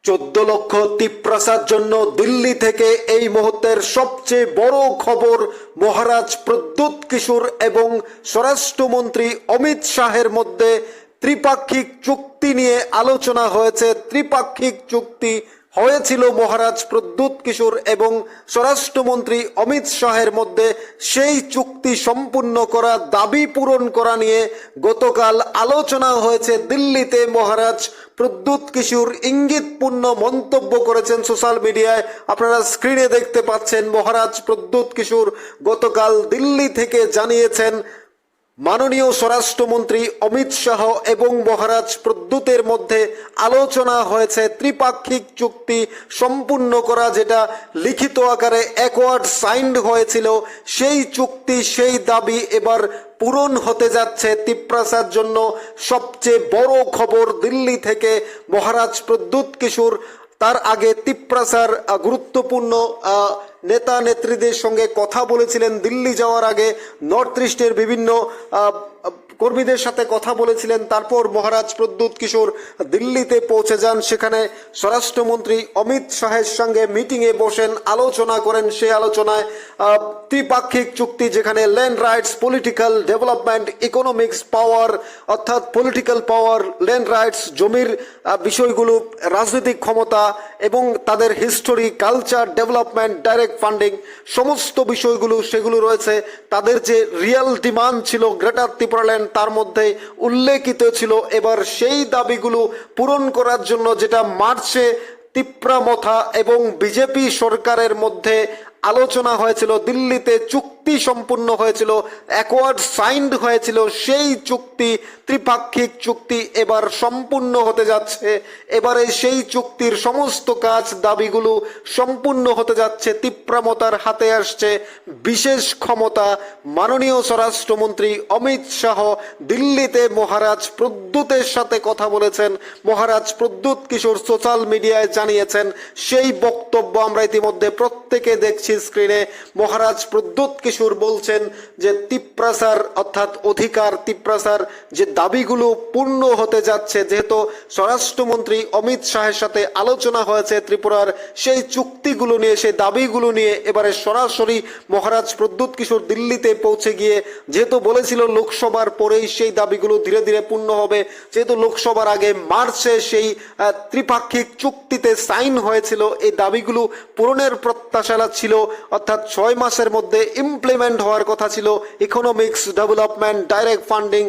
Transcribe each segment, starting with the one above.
14 লক্ষ তিপ্রাসার জন্য দিল্লি থেকে এই মুহূর্তের সবচেয়ে বড় খবর। মহারাজ প্রদ্যুৎ কিশোর এবং স্বরাষ্ট্রমন্ত্রী অমিত শাহের মধ্যে ত্রিপাক্ষিক চুক্তি নিয়ে আলোচনা হয়েছে। ত্রিপাক্ষিক চুক্তি হয়েছিল মহারাজ প্রদ্যুৎ কিশোর এবং স্বরাষ্ট্রমন্ত্রী অমিত শাহের মধ্যে। সেই চুক্তি সম্পূর্ণ করা, দাবি পূরণ করা নিয়ে গতকাল আলোচনা হয়েছে দিল্লিতে। মহারাজ প্রদ্যুৎ কিশোর ইঙ্গিতপূর্ণ মন্তব্য করেছেন সোশ্যাল মিডিয়ায়, আপনারা স্ক্রিনে দেখতে পাচ্ছেন। মহারাজ প্রদ্যুৎ কিশোর গতকাল দিল্লি থেকে জানিয়েছেন মাননীয় স্বরাষ্ট্রমন্ত্রী অমিত শাহ এবং মহারাজ প্রদ্যুতের মধ্যে আলোচনা হয়েছে ত্রিপাক্ষিক চুক্তি সম্পূর্ণ করা, যেটা লিখিত আকারে অ্যাকোয়ার্ড সাইন্ড হয়েছিল। সেই চুক্তি, সেই দাবি এবার পূরণ হতে যাচ্ছে। তিপ্রাসার জন্য সবচেয়ে বড় খবর দিল্লি থেকে মহারাজ প্রদ্যুৎ কিশোর তার আগে তিপ্রাসার গুরুত্বপূর্ণ নেতা নেত্রীদের সঙ্গে কথা বলেছিলেন। দিল্লি যাওয়ার আগে নর্থ ইস্টের বিভিন্ন কর্মীদের সাথে কথা বলেছিলেন। তারপর মহারাজ প্রদ্যুৎ কিশোর দিল্লিতে পৌঁছে যান। সেখানে স্বরাষ্ট্রমন্ত্রী অমিত শাহের সঙ্গে মিটিংয়ে বসেন, আলোচনা করেন। সেই আলোচনায় ত্রিপাক্ষিক চুক্তি, যেখানে land rights, political development, economics, power, অর্থাৎ পলিটিক্যাল পাওয়ার, ল্যান্ড রাইটস, জমির বিষয়গুলো, রাজনৈতিক ক্ষমতা এবং তাদের history, culture, development, direct funding, সমস্ত বিষয়গুলো সেগুলো রয়েছে। তাদের যে রিয়েল ডিমান্ড ছিল গ্রেটার ত্রিপুরাল্যান্ড, তার মধ্যে উল্লেখিত ছিল। এবার সেই দাবিগুলো পূরণ করার জন্য, যেটা মার্চে তিপ্রামথা এবং বিজেপি সরকারের মধ্যে আলোচনা হয়েছিল, দিল্লিতে চুক্তি সম্পূর্ণ হয়েছিল, অ্যাকোয়ার্ড সাইন্ড হয়েছিল, সেই চুক্তি, ত্রিপাক্ষিক চুক্তি এবার সম্পূর্ণ হতে যাচ্ছে। এবারে সেই চুক্তির সমস্ত কাজ, দাবিগুলো সম্পূর্ণ হতে যাচ্ছে। তিপ্রামতার হাতে আসছে বিশেষ ক্ষমতা। মাননীয় স্বরাষ্ট্রমন্ত্রী অমিত শাহ দিল্লিতে মহারাজ প্রদ্যুতের সাথে কথা বলেছেন। মহারাজ প্রদ্যুৎ কিশোর সোশ্যাল মিডিয়ায় জানিয়েছেন, সেই বক্তব্য আমরা ইতিমধ্যে প্রত্যেকে দেখছি স্ক্রিনে। মহারাজ প্রদ্যুৎ কিশোর বলছেন যে তিপ্রাসার অর্থাৎ অধিকার, তিপ্রাসার যে দাবিগুলো পূর্ণ হতে যাচ্ছে। যেহেতু স্বরাষ্ট্রমন্ত্রী অমিত শাহের সাথে আলোচনা হয়েছে ত্রিপুরার সেই চুক্তিগুলো নিয়ে, সেই দাবিগুলো নিয়ে, এবারে সরাসরি মহারাজ প্রদ্যুৎ কিশোর দিল্লিতে পৌঁছে গিয়ে, যেহেতু বলেছিল লোকসভার পরেই সেই দাবিগুলো ধীরে ধীরে পূর্ণ হবে, যেহেতু লোকসভার আগে মার্চে সেই ত্রিপাক্ষিক চুক্তিতে সাইন হয়েছিল, এই দাবিগুলো পূরণের প্রত্যাশা ছিল। অর্থাৎ 6 মাসের মধ্যে ইমপ্লিমেন্ট হওয়ার কথা ছিল। Economics, development, direct funding,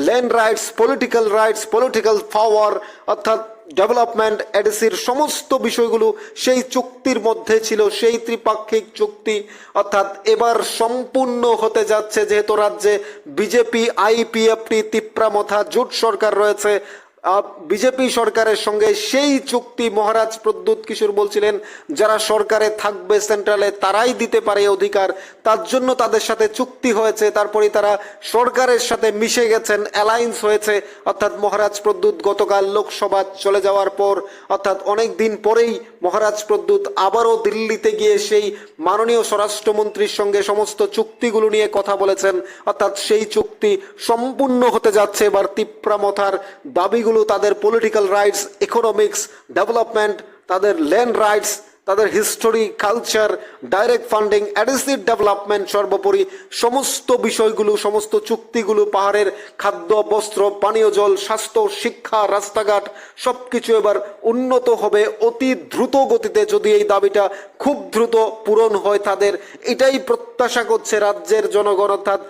land rights, political পাওয়ার, অর্থাৎ ডেভেলপমেন্ট, এডিসির সমস্ত বিষয়গুলো সেই চুক্তির মধ্যে ছিল, সেই ত্রিপাক্ষিক চুক্তি। অর্থাৎ এবার সম্পূর্ণ হতে যাচ্ছে। যেহেতু রাজ্যে বিজেপি, আইপিএফটি, তিপ্রামথা জোট সরকার রয়েছে, বিজেপি সরকারের সঙ্গে সেই চুক্তি মহারাজ প্রদ্যুৎ কিশোর বলছিলেন যারা সরকারে থাকবে সেন্ট্রালে তারাই দিতে পারে অধিকার, তার জন্য তাদের সাথে চুক্তি হয়েছে। তারপরে তারা সরকারের সাথে মিশে গেছেন, অ্যালায়েন্স হয়েছে। অর্থাৎ মহারাজ প্রদ্যুৎ গতকাল লোকসভা চলে যাওয়ার পর, অর্থাৎ অনেক দিন পরেই মহারাজ প্রদ্যুৎ আবারও দিল্লিতে গিয়ে সেই মাননীয় স্বরাষ্ট্রমন্ত্রীর সঙ্গে সমস্ত চুক্তিগুলো নিয়ে কথা বলেছেন। অর্থাৎ সেই চুক্তি সম্পূর্ণ হতে যাচ্ছে। এবার তিপ্রামথার দাবিগুলো, তাদের পলিটিক্যাল রাইটস, ইকোনমিক্স, ডেভেলপমেন্ট, তাদের ল্যান্ড রাইটস, তাদের history, culture, direct funding, adhesive development, সর্বোপরি সমস্ত বিষয়গুলো, সমস্ত চুক্তিগুলো, পাহাড়ের খাদ্য, বস্ত্র, পানীয় জল, স্বাস্থ্য, শিক্ষা, রাস্তাঘাট সবকিছু এবার উন্নত হবে অতি দ্রুত গতিতে। যদি এই দাবিটা খুব দ্রুত পূরণ হয় তাদের, এটাই প্রত্যাশা করছে রাজ্যের জনগণ। অর্থাৎ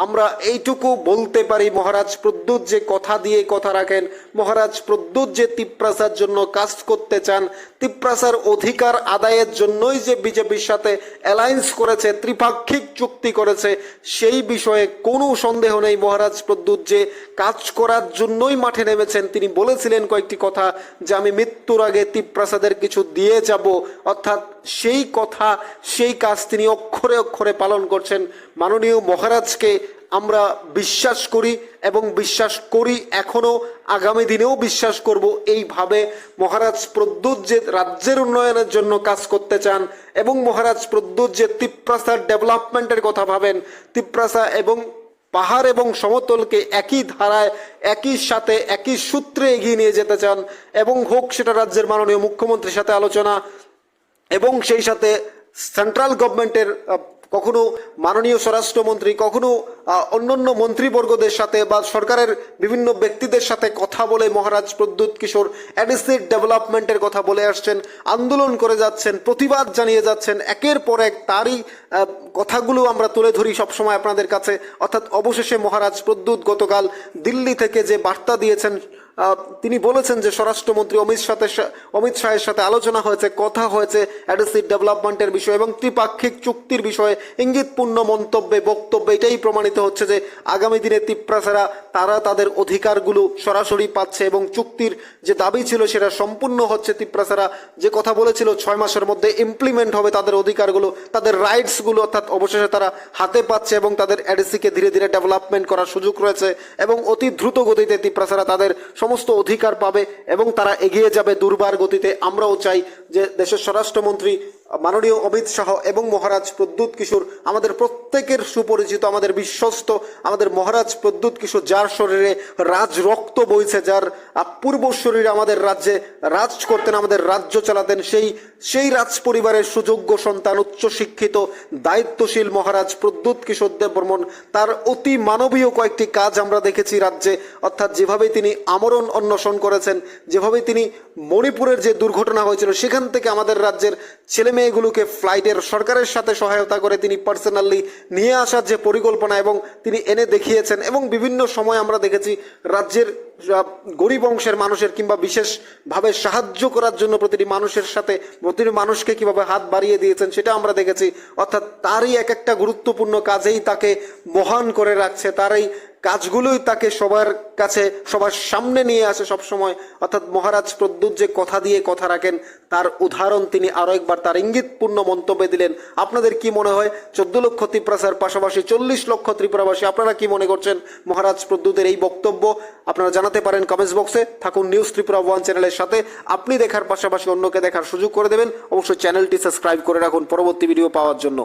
আমরা এইটুকু বলতে পারি, মহারাজ প্রদ্যুৎ যে কথা দিয়ে কথা রাখেন, মহারাজ প্রদ্যুৎ যে তিপ্রাসার জন্য কাজ করতে চান, তিপ্রাসার অধিকার আদায়ের জন্যই যে বিজেপির সাথে অ্যালায়েন্স করেছে, ত্রিপাক্ষিক চুক্তি করেছে, সেই বিষয়ে কোনো সন্দেহ নেই। মহারাজ প্রদ্যুৎ যে কাজ করার জন্যই মাঠে নেমেছেন। তিনি বলেছিলেন কয়েকটি কথা, যে আমি মৃত্যুর আগে তিপ্রাসাদের কিছু দিয়ে যাব। অর্থাৎ সেই কথা, সেই কাজ তিনি অক্ষরে অক্ষরে পালন করছেন। মাননীয় মহারাজকে আমরা বিশ্বাস করি এবং বিশ্বাস করি এখনো, আগামী দিনেও বিশ্বাস করব। এইভাবে মহারাজ প্রদ্যুৎ যে রাজ্যের উন্নয়নের জন্য কাজ করতে চান এবং মহারাজ প্রদ্যুৎ যে তিপ্রাসার ডেভেলপমেন্টের কথা ভাবেন, তিপ্রাসা এবং পাহাড় এবং সমতলকে একই ধারায় একই সাথে একই সূত্রে এগিয়ে নিয়ে যেতে চান, এবং হোক সেটা রাজ্যের মাননীয় মুখ্যমন্ত্রীর সাথে আলোচনা, এবং সেই সাথে সেন্ট্রাল গভর্নমেন্টের কখনো মাননীয় স্বরাষ্ট্রমন্ত্রী, কখনো অন্যান্য মন্ত্রীবর্গদের সাথে বা সরকারের বিভিন্ন ব্যক্তিদের সাথে কথা বলে মহারাজ প্রদ্যুৎ কিশোর এডিসির ডেভেলপমেন্টের কথা বলে আসছেন, আন্দোলন করে যাচ্ছেন, প্রতিবাদ জানিয়ে যাচ্ছেন একের পর এক। তারই কথাগুলো আমরা তুলে ধরি সবসময় আপনাদের কাছে। অর্থাৎ অবশেষে মহারাজ প্রদ্যুৎ গতকাল দিল্লি থেকে যে বার্তা দিয়েছেন, তিনি বলেছেন যে স্বরাষ্ট্রমন্ত্রী অমিত শাহের সাথে আলোচনা হয়েছে, কথা হয়েছে এডিসির ডেভেলপমেন্টের বিষয়ে এবং ত্রিপাক্ষিক চুক্তির বিষয়ে ইঙ্গিতপূর্ণ মন্তব্যে বক্তব্যে এটাই প্রমাণিত হচ্ছে যে আগামী দিনে তিপ্রাসারা তারা তাদের অধিকারগুলো সরাসরি পাচ্ছে এবং চুক্তির যে দাবি ছিল সেটা সম্পূর্ণ হচ্ছে। তিপ্রাসারা যে কথা বলেছিল 6 মাসের মধ্যে ইমপ্লিমেন্ট হবে তাদের অধিকারগুলো, তাদের রাইটসগুলো, অর্থাৎ অবশেষে তারা হাতে পাচ্ছে এবং তাদের এডিসিকে ধীরে ধীরে ডেভেলপমেন্ট করার সুযোগ রয়েছে এবং অতি দ্রুত গতিতে তিপ্রাসারা তাদের সমস্ত অধিকার পাবে এবং তারা এগিয়ে যাবে দুর্বার গতিতে। আমরাও চাই যে দেশের স্বরাষ্ট্রমন্ত্রী মাননীয় অমিত শাহ এবং মহারাজ প্রদ্যুৎ কিশোর, আমাদের প্রত্যেকের সুপরিচিত, আমাদের বিশ্বস্ত, আমাদের মহারাজ প্রদ্যুৎ কিশোর যার শরীরে রাজ রক্ত বইছে, যার পূর্ব শরীরে আমাদের রাজ্যে রাজ করতেন, আমাদের রাজ্য চালাতেন, সেই রাজ পরিবারের সুযোগ্য সন্তান, উচ্চশিক্ষিত দায়িত্বশীল মহারাজ প্রদ্যুৎ কিশোর দেববর্মন, তার অতি মানবীয় কয়েকটি কাজ আমরা দেখেছি রাজ্যে। অর্থাৎ যেভাবে তিনি আমরণ অন্বেষণ করেছেন, যেভাবে তিনি মণিপুরের যে দুর্ঘটনা হয়েছিল সেখান থেকে আমাদের রাজ্যের ছেলে মেয়েগুলোকে ফ্লাইটের সরকারের সাথে সহায়তা করে তিনি পার্সোনালি নিয়ে আসার যে পরিকল্পনা এবং তিনি এনে দেখিয়েছেন, এবং বিভিন্ন সময় আমরা দেখেছি রাজ্যের গরিব অংশের মানুষের কিংবা বিশেষভাবে সাহায্য করার জন্য প্রতিটি মানুষের সাথে প্রতিটি মানুষকে কিভাবে হাত বাড়িয়ে দিয়েছেন সেটা আমরা দেখেছি। অর্থাৎ তারই এক একটা গুরুত্বপূর্ণ কাজেই তাকে মহান করে রাখছে, তার এই কাজগুলোই তাকে সবার কাছে সবার সামনে নিয়ে আসে সবসময়। অর্থাৎ মহারাজ প্রদ্যুৎ যে কথা দিয়ে কথা রাখেন তার উদাহরণ তিনি আরও একবার তার ইঙ্গিতপূর্ণ মন্তব্যে দিলেন। আপনাদের কি মনে হয় 14 লক্ষ ত্রিপুরার পাশাপাশি 40 লক্ষ ত্রিপুরাবাসী আপনারা কি মনে করছেন মহারাজ প্রদ্যুতের এই বক্তব্য? আপনারা জানাতে পারেন কমেন্টস বক্সে। থাকুন নিউজ ত্রিপুরা 1 চ্যানেলের সাথে, আপনি দেখার পাশাপাশি অন্যকে দেখার সুযোগ করে দেবেন। অবশ্যই চ্যানেলটি সাবস্ক্রাইব করে রাখুন পরবর্তী ভিডিও পাওয়ার জন্য।